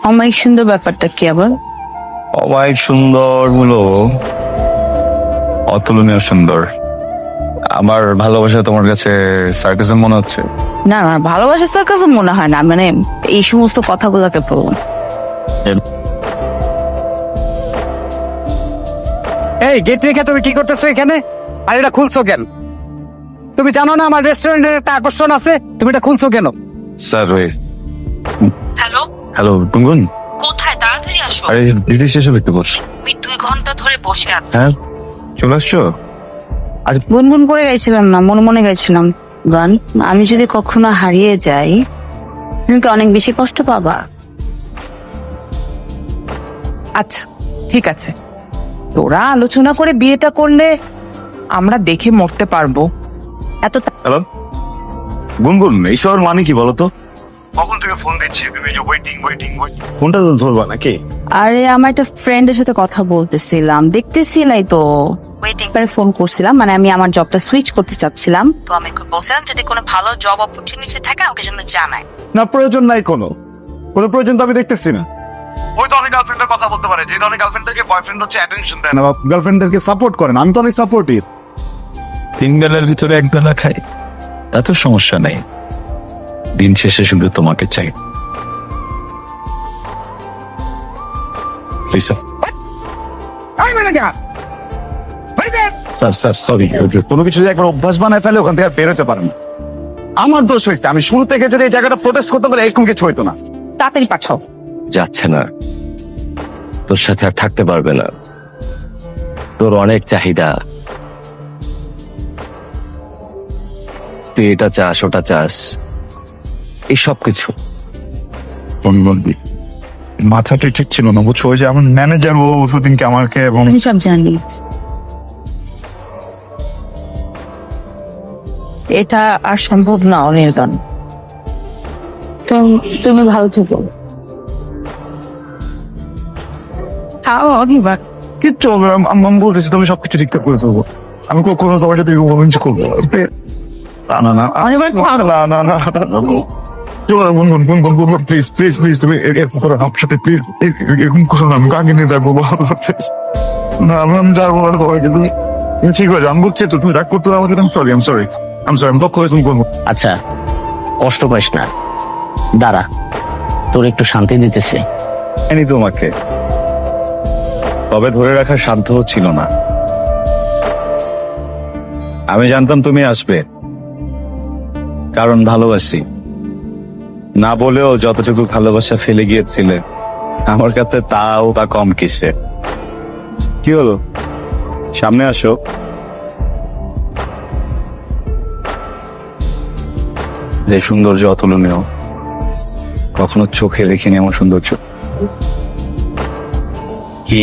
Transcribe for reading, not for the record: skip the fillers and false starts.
অমায়িক সুন্দর ব্যাপারটা কি আবার? অমায়িক সুন্দর হলো অতুলনীয় সুন্দর। আমার ভালোবাসা তোমার কাছে সার্কাসম মনে হচ্ছে? না না, ভালোবাসার সার্কাসম মনে হয় না, মানে এই সমস্ত কথাগুলোকে বলুন। এই গেট রেখে তুমি কি করতেছো এখানে? আর এটা খুলছো কেন? তুমি জানো না আমার রেস্টুরেন্টের একটা আকর্ষণ আছে, তুমি এটা খুলছো কেন? Sir wait. হ্যালো, হ্যালো গুনগুন। কোথায়? তাড়াতাড়ি আসো। আরে ডিউটি শেষ হবে, একটু বস। আমি 2 ঘন্টা ধরে বসে আছি। হ্যাঁ চলে আসছো? গুনগুন করে গাইছিলাম না, মনে মনে গাইছিলাম গান। আমি যদি কখনো হারিয়ে যাই, তুমি কি অনেক বেশি কষ্ট পাবা? আচ্ছা ঠিক আছে, তোরা আলোচনা করে বিয়েটা করলে আমরা দেখে মরতে পারবো। এত হ্যালো গুনগুন, এইসবের মানে কি বলো তো? কখন থেকে ফোন দিচ্ছি, তুমি যে ওয়েটিং ওয়েটিং ওয়েটিং, ফোনটা তো ধরবা নাকি? আরে আমার একটা ফ্রেন্ডের সাথে কথা বলতেছিলাম, দেখতেছিলাই তো ওয়েটিং পরে ফোন করছিলাম, মানে আমি আমার জবটা সুইচ করতে চাচ্ছিলাম, তো আমি বলছিলাম যদি কোনো ভালো জব অপরচুনিটি থাকে আমাকে জন্য জানাই। না প্রয়োজন নাই, কোনো প্রয়োজন তো আমি দেখতেছি না। ওই তো অনেক গার্লফ্রেন্ডের কথা বলতে পারে, যে অনেক গার্লফ্রেন্ডদেরকে বয়ফ্রেন্ড হচ্ছে অ্যাটেনশন দেয় না বা গার্লফ্রেন্ডদেরকে সাপোর্ট করে না। আমি তো অনেক সাপোর্টিভ। 3 বেলার ভিতরে 1 বেলা খাই, তা তো সমস্যা নেই। দিন শেষে শুধু তোমাকে চাই। স্যার স্যার সরি, কোনো কিছু যদি একবার অভ্যাস বানায় ফেলে ওখান থেকে আর বেরোতে পারে না। আমার দোষ হয়েছে, আমি শুরু থেকে যদি এই জায়গাটা প্রোটেস্ট করতে পারি এরকম কিছু হইতো না। তাড়াতাড়ি পাঠাও। যাচ্ছে না, তোর সাথে আর থাকতে পারবে না, তোর অনেক চাহিদা, তুই এটা চাস ওটা চাস, এই সব কিছু। ফোন বলবি, মাথাটা ঠিক ছিল না বুঝছো। ওই যে আমার ম্যানেজার ও সেদিনকে আমাকে এবং আমি সব জানি, এটা আর সম্ভব না অনির্বাণ। তো তুমি ভালো থেকো। অনির্বাণ কিচ্ছু হবে না, আমি বলতেছি তুমি সবকিছু ঠিকঠাক করে দেবো। আমি কখনো তোমার সাথে কিছু করবো না। না না অনির্বাণ না না না প্লিজ প্লিজ প্লিজ তুমি এরকম করো আমার সাথে, প্লিজ এরকম করো না। আমি কাকে নিয়ে যাবো না, আমি যাবো না তোমাকে। তুমি ঠিক আছে, আমি বলছি তো তুমি রাগ করতে আমাকে। আম সরি আমি পক্ষ হয়ে তুমি করবো। আচ্ছা কষ্ট পাইস না, দাঁড়া, তোর একটু শান্তি দিতেছে। জানি তোমাকে, তবে ধরে রাখার সাধ্য ছিল না। আমি জানতাম তুমি আসবে, কারণ ভালোবাসি। না বলেও যতটুকু ভালোবাসা ফেলে গিয়েছিলে আমার কাছে তাও তা কম কিসে। কি হলো, সামনে আসো। যে সৌন্দর্য অতুলনীয়, কখনো চোখে দেখিনি এমন সৌন্দর্য। কি